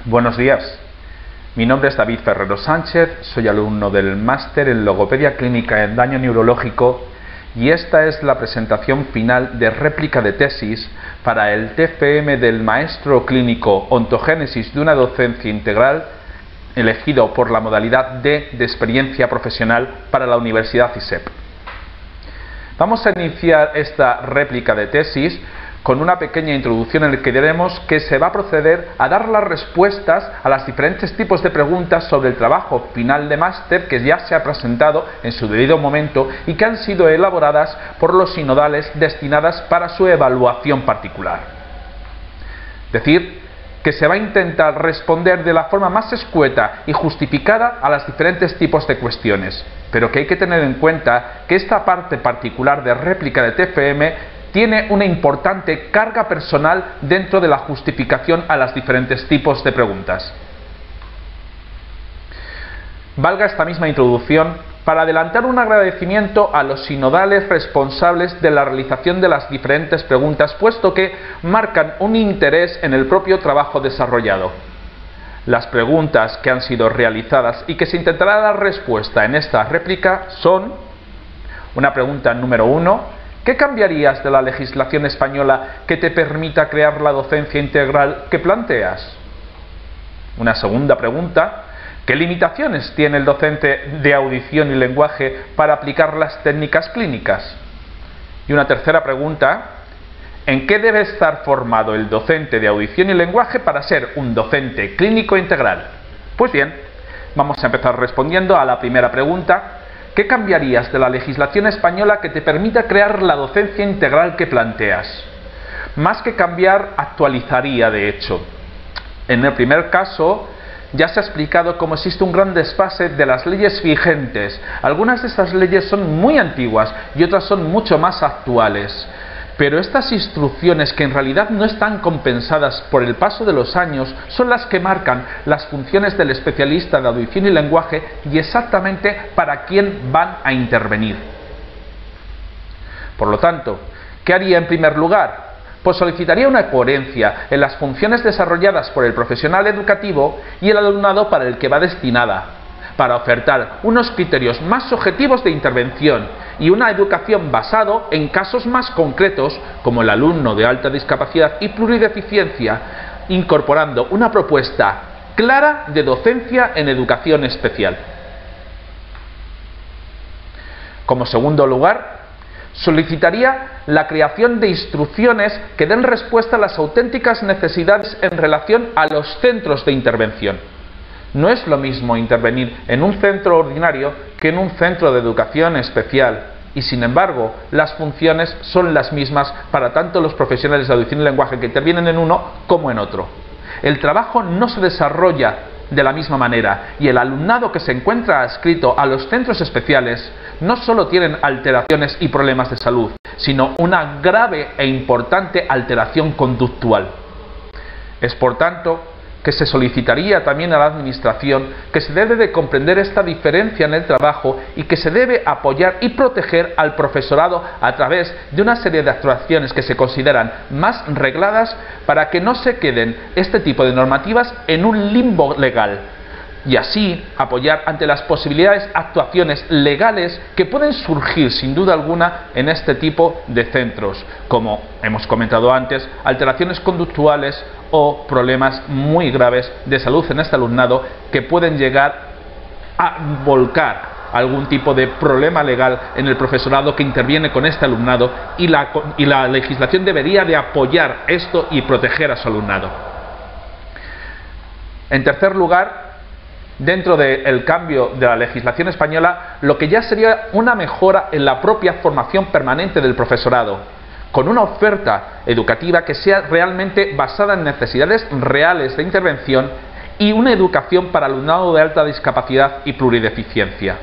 Buenos días, mi nombre es David Ferrero Sánchez, soy alumno del máster en Logopedia Clínica en Daño Neurológico y esta es la presentación final de réplica de tesis para el TFM del Maestro Clínico Ontogénesis de una docencia integral elegido por la modalidad D de experiencia profesional para la Universidad ISEP. Vamos a iniciar esta réplica de tesis con una pequeña introducción en la que diremos que se va a proceder a dar las respuestas a los diferentes tipos de preguntas sobre el trabajo final de máster que ya se ha presentado en su debido momento y que han sido elaboradas por los sinodales destinadas para su evaluación particular. Es decir, que se va a intentar responder de la forma más escueta y justificada a los diferentes tipos de cuestiones, pero que hay que tener en cuenta que esta parte particular de réplica de TFM tiene una importante carga personal dentro de la justificación a los diferentes tipos de preguntas. Valga esta misma introducción para adelantar un agradecimiento a los sinodales responsables de la realización de las diferentes preguntas, puesto que marcan un interés en el propio trabajo desarrollado. Las preguntas que han sido realizadas y que se intentará dar respuesta en esta réplica son: una pregunta número 1. ¿Qué cambiarías de la legislación española que te permita crear la docencia integral que planteas? Una segunda pregunta: ¿qué limitaciones tiene el docente de audición y lenguaje para aplicar las técnicas clínicas? Y una tercera pregunta: ¿en qué debe estar formado el docente de audición y lenguaje para ser un docente clínico integral? Pues bien, vamos a empezar respondiendo a la primera pregunta. ¿Qué cambiarías de la legislación española que te permita crear la docencia integral que planteas? Más que cambiar, actualizaría de hecho. En el primer caso, ya se ha explicado cómo existe un gran desfase de las leyes vigentes. Algunas de estas leyes son muy antiguas y otras son mucho más actuales. Pero estas instrucciones, que en realidad no están compensadas por el paso de los años, son las que marcan las funciones del especialista de audición y lenguaje y exactamente para quién van a intervenir. Por lo tanto, ¿qué haría en primer lugar? Pues solicitaría una coherencia en las funciones desarrolladas por el profesional educativo y el alumnado para el que va destinada, para ofertar unos criterios más objetivos de intervención y una educación basado en casos más concretos, como el alumno de alta discapacidad y plurideficiencia, incorporando una propuesta clara de docencia en educación especial. Como segundo lugar, solicitaría la creación de instrucciones que den respuesta a las auténticas necesidades en relación a los centros de intervención. No es lo mismo intervenir en un centro ordinario que en un centro de educación especial y, sin embargo, las funciones son las mismas para tanto los profesionales de audición y lenguaje que intervienen en uno como en otro. El trabajo no se desarrolla de la misma manera y el alumnado que se encuentra adscrito a los centros especiales no solo tienen alteraciones y problemas de salud, sino una grave e importante alteración conductual. Es por tanto que se solicitaría también a la Administración que se debe de comprender esta diferencia en el trabajo y que se debe apoyar y proteger al profesorado a través de una serie de actuaciones que se consideran más regladas para que no se queden este tipo de normativas en un limbo legal y así apoyar ante las posibilidades actuaciones legales que pueden surgir sin duda alguna en este tipo de centros, como hemos comentado antes, alteraciones conductuales o problemas muy graves de salud en este alumnado que pueden llegar a volcar algún tipo de problema legal en el profesorado que interviene con este alumnado y la legislación debería de apoyar esto y proteger a su alumnado. En tercer lugar, dentro del cambio de la legislación española, lo que ya sería una mejora en la propia formación permanente del profesorado, con una oferta educativa que sea realmente basada en necesidades reales de intervención y una educación para alumnado de alta discapacidad y plurideficiencia.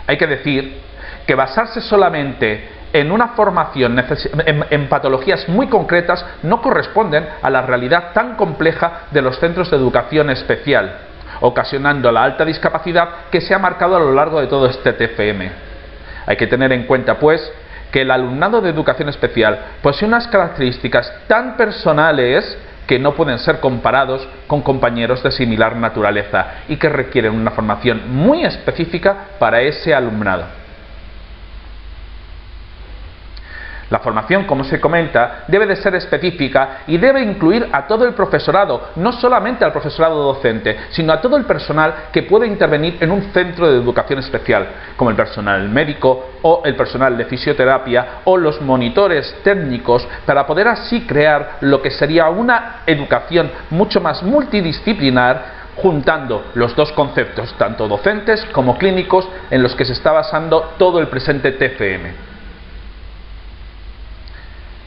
Hay que decir que basarse solamente en una formación en patologías muy concretas no corresponden a la realidad tan compleja de los centros de educación especial, ocasionando la alta discapacidad que se ha marcado a lo largo de todo este TFM. Hay que tener en cuenta, pues, que el alumnado de educación especial posee unas características tan personales que no pueden ser comparados con compañeros de similar naturaleza y que requieren una formación muy específica para ese alumnado. La formación, como se comenta, debe de ser específica y debe incluir a todo el profesorado, no solamente al profesorado docente, sino a todo el personal que puede intervenir en un centro de educación especial, como el personal médico o el personal de fisioterapia o los monitores técnicos, para poder así crear lo que sería una educación mucho más multidisciplinar, juntando los dos conceptos, tanto docentes como clínicos, en los que se está basando todo el presente TFM.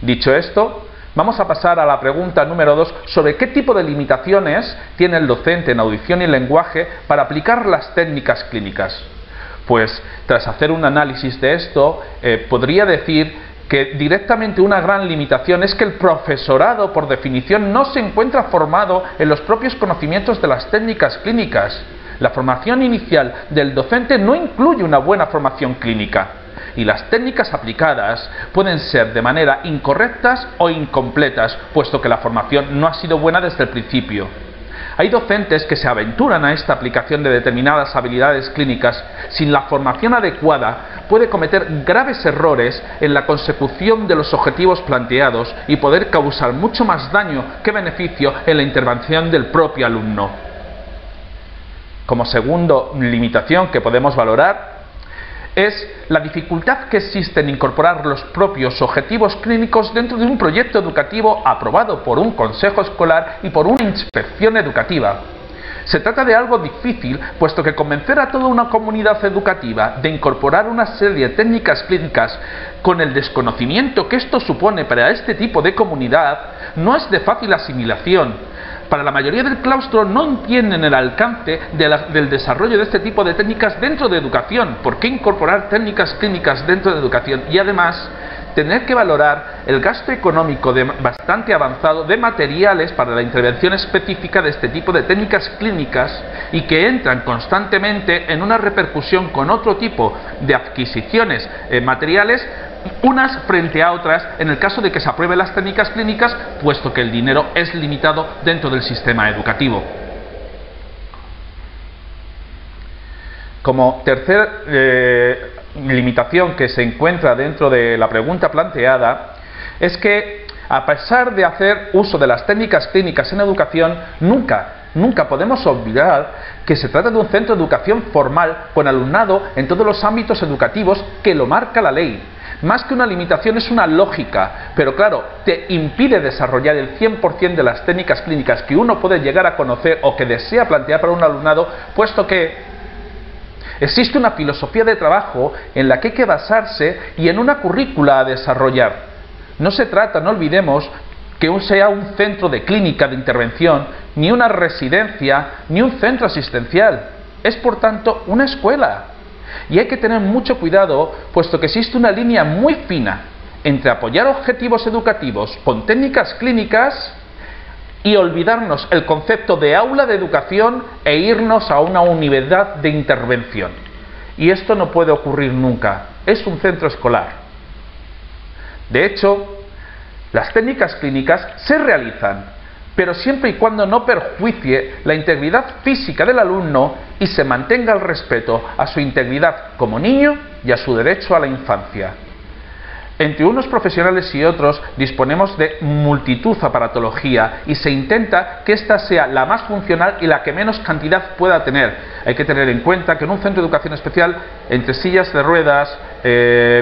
Dicho esto, vamos a pasar a la pregunta número 2 sobre qué tipo de limitaciones tiene el docente en audición y lenguaje para aplicar las técnicas clínicas. Pues, tras hacer un análisis de esto, podría decir que directamente una gran limitación es que el profesorado, por definición, no se encuentra formado en los propios conocimientos de las técnicas clínicas. La formación inicial del docente no incluye una buena formación clínica. Y las técnicas aplicadas pueden ser de manera incorrectas o incompletas, puesto que la formación no ha sido buena desde el principio. Hay docentes que se aventuran a esta aplicación de determinadas habilidades clínicas sin la formación adecuada, puede cometer graves errores en la consecución de los objetivos planteados y poder causar mucho más daño que beneficio en la intervención del propio alumno. Como segunda limitación que podemos valorar, es la dificultad que existe en incorporar los propios objetivos clínicos dentro de un proyecto educativo aprobado por un consejo escolar y por una inspección educativa. Se trata de algo difícil, puesto que convencer a toda una comunidad educativa de incorporar una serie de técnicas clínicas con el desconocimiento que esto supone para este tipo de comunidad no es de fácil asimilación. Para la mayoría del claustro no entienden el alcance del desarrollo de este tipo de técnicas dentro de educación. ¿Por qué incorporar técnicas clínicas dentro de educación? Y además, tener que valorar el gasto económico bastante avanzado de materiales para la intervención específica de este tipo de técnicas clínicas y que entran constantemente en una repercusión con otro tipo de adquisiciones materiales, unas frente a otras, en el caso de que se aprueben las técnicas clínicas, puesto que el dinero es limitado dentro del sistema educativo. Como tercer limitación que se encuentra dentro de la pregunta planteada, es que a pesar de hacer uso de las técnicas clínicas en educación, nunca podemos olvidar que se trata de un centro de educación formal con alumnado en todos los ámbitos educativos que lo marca la ley. Más que una limitación es una lógica, pero claro, te impide desarrollar el 100% de las técnicas clínicas que uno puede llegar a conocer o que desea plantear para un alumnado, puesto que existe una filosofía de trabajo en la que hay que basarse y en una currícula a desarrollar. No se trata, no olvidemos, que sea un centro de clínica de intervención, ni una residencia, ni un centro asistencial. Es, por tanto, una escuela. Y hay que tener mucho cuidado, puesto que existe una línea muy fina entre apoyar objetivos educativos con técnicas clínicas y olvidarnos el concepto de aula de educación e irnos a una unidad de intervención. Y esto no puede ocurrir nunca. Es un centro escolar. De hecho, las técnicas clínicas se realizan, pero siempre y cuando no perjuicie la integridad física del alumno y se mantenga el respeto a su integridad como niño y a su derecho a la infancia. Entre unos profesionales y otros disponemos de multitud aparatología y se intenta que ésta sea la más funcional y la que menos cantidad pueda tener. Hay que tener en cuenta que en un centro de educación especial, entre sillas de ruedas,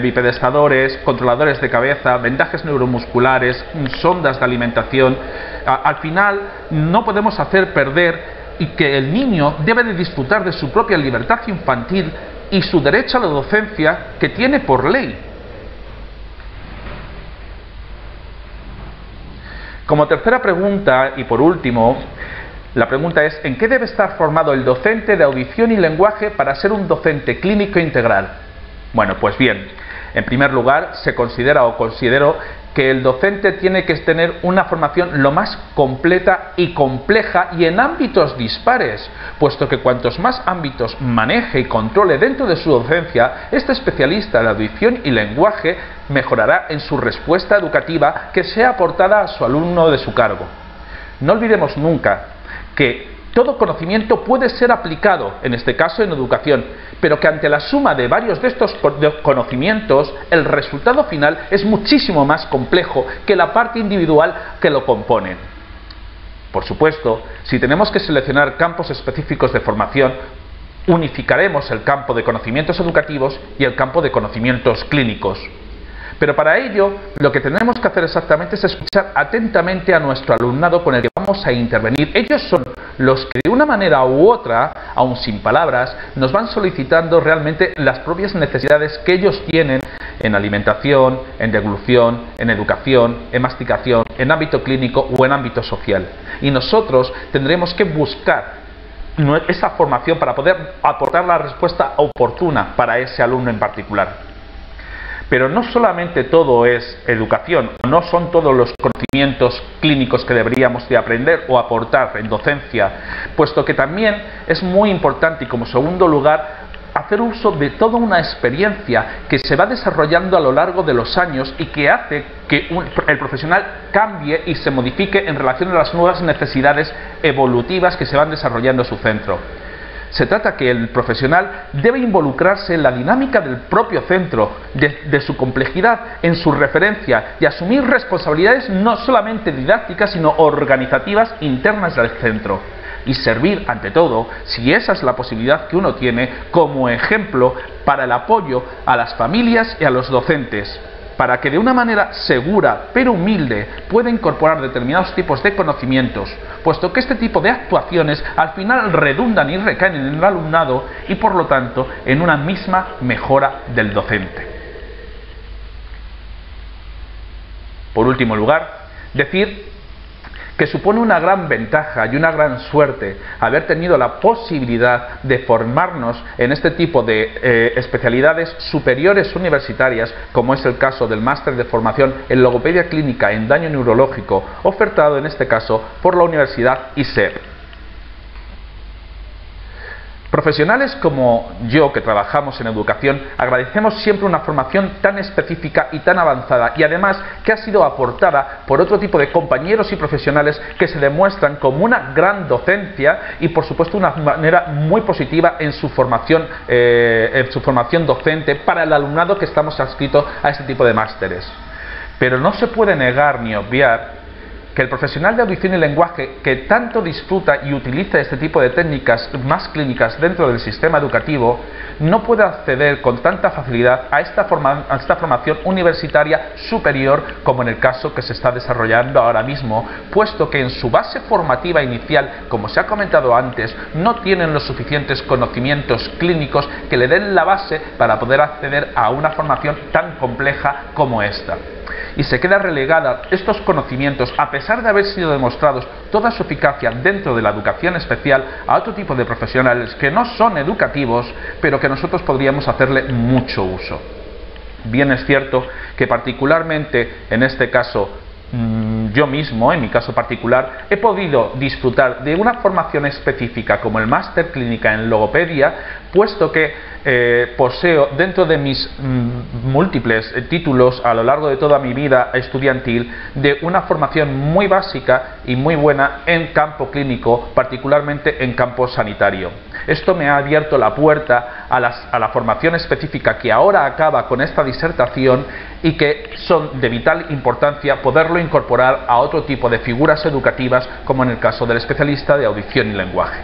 bipedestadores, controladores de cabeza, vendajes neuromusculares, sondas de alimentación, al final no podemos hacer perder y que el niño debe de disfrutar de su propia libertad infantil y su derecho a la docencia que tiene por ley. Como tercera pregunta, y por último, la pregunta es: ¿en qué debe estar formado el docente de audición y lenguaje para ser un docente clínico integral? Bueno, pues bien, en primer lugar, considero que el docente tiene que tener una formación lo más completa y compleja y en ámbitos dispares, puesto que cuantos más ámbitos maneje y controle dentro de su docencia, este especialista de audición y lenguaje mejorará en su respuesta educativa que sea aportada a su alumno de su cargo. No olvidemos nunca que todo conocimiento puede ser aplicado, en este caso en educación, pero que ante la suma de varios de estos conocimientos, el resultado final es muchísimo más complejo que la parte individual que lo compone. Por supuesto, si tenemos que seleccionar campos específicos de formación, unificaremos el campo de conocimientos educativos y el campo de conocimientos clínicos. Pero para ello, lo que tenemos que hacer exactamente es escuchar atentamente a nuestro alumnado con el que vamos a intervenir. Ellos son los que de una manera u otra, aun sin palabras, nos van solicitando realmente las propias necesidades que ellos tienen en alimentación, en deglución, en educación, en masticación, en ámbito clínico o en ámbito social. Y nosotros tendremos que buscar esa formación para poder aportar la respuesta oportuna para ese alumno en particular. Pero no solamente todo es educación, no son todos los conocimientos clínicos que deberíamos de aprender o aportar en docencia, puesto que también es muy importante, y como segundo lugar, hacer uso de toda una experiencia que se va desarrollando a lo largo de los años y que hace que el profesional cambie y se modifique en relación a las nuevas necesidades evolutivas que se van desarrollando en su centro. Se trata que el profesional debe involucrarse en la dinámica del propio centro, de su complejidad, en su referencia y asumir responsabilidades no solamente didácticas sino organizativas internas del centro. Y servir, ante todo, si esa es la posibilidad que uno tiene, como ejemplo para el apoyo a las familias y a los docentes, para que de una manera segura pero humilde pueda incorporar determinados tipos de conocimientos, puesto que este tipo de actuaciones al final redundan y recaen en el alumnado y por lo tanto en una misma mejora del docente. Por último lugar, decir que supone una gran ventaja y una gran suerte haber tenido la posibilidad de formarnos en este tipo de especialidades superiores universitarias, como es el caso del máster de formación en logopedia clínica en daño neurológico, ofertado en este caso por la Universidad ISER. Profesionales como yo, que trabajamos en educación, agradecemos siempre una formación tan específica y tan avanzada, y además que ha sido aportada por otro tipo de compañeros y profesionales que se demuestran como una gran docencia y por supuesto una manera muy positiva en su formación docente para el alumnado que estamos adscritos a este tipo de másteres. Pero no se puede negar ni obviar que el profesional de audición y lenguaje que tanto disfruta y utiliza este tipo de técnicas más clínicas dentro del sistema educativo no puede acceder con tanta facilidad a esta formación universitaria superior como en el caso que se está desarrollando ahora mismo, puesto que en su base formativa inicial, como se ha comentado antes, no tienen los suficientes conocimientos clínicos que le den la base para poder acceder a una formación tan compleja como esta. Y se queda relegada estos conocimientos, a pesar de haber sido demostrados toda su eficacia dentro de la educación especial, a otro tipo de profesionales que no son educativos, pero que nosotros podríamos hacerle mucho uso. Bien es cierto que particularmente en este caso, yo mismo, en mi caso particular, he podido disfrutar de una formación específica como el máster clínica en logopedia, puesto que poseo dentro de mis múltiples títulos a lo largo de toda mi vida estudiantil de una formación muy básica y muy buena en campo clínico, particularmente en campo sanitario. Esto me ha abierto la puerta a la formación específica que ahora acaba con esta disertación y que son de vital importancia poderlo incorporar a otro tipo de figuras educativas, como en el caso del especialista de audición y lenguaje.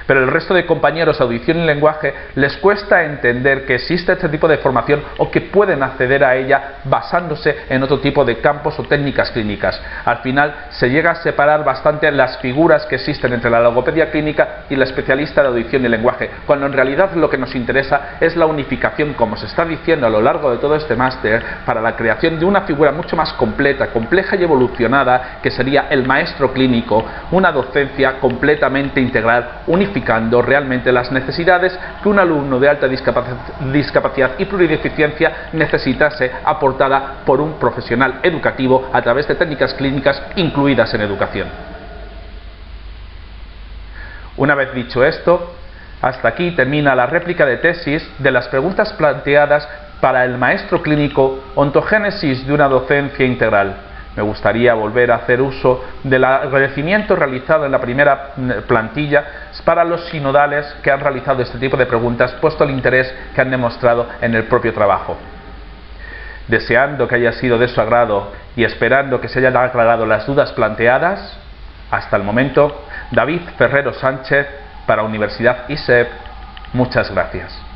Pero el resto de compañeros de audición y lenguaje les cuesta entender que existe este tipo de formación o que pueden acceder a ella basándose en otro tipo de campos o técnicas clínicas. Al final se llega a separar bastante las figuras que existen entre la logopedia clínica y la especialista de audición y lenguaje, cuando en realidad lo que nos interesa es la unificación, como se está diciendo a lo largo de todo este máster, para la creación de una figura mucho más completa, compleja y evolucionada, que sería el maestro clínico, una docencia completamente integral, unificando realmente las necesidades que un alumno de alta discapacidad y plurideficiencia necesitase, aportada por un profesional educativo a través de técnicas clínicas incluidas en educación. Una vez dicho esto, hasta aquí termina la réplica de tesis de las preguntas planteadas para el maestro clínico Ontogénesis de una docencia integral. Me gustaría volver a hacer uso del agradecimiento realizado en la primera plantilla para los sinodales que han realizado este tipo de preguntas, puesto el interés que han demostrado en el propio trabajo. Deseando que haya sido de su agrado y esperando que se hayan aclarado las dudas planteadas, hasta el momento, David Ferrero Sánchez, para Universidad ISEP, muchas gracias.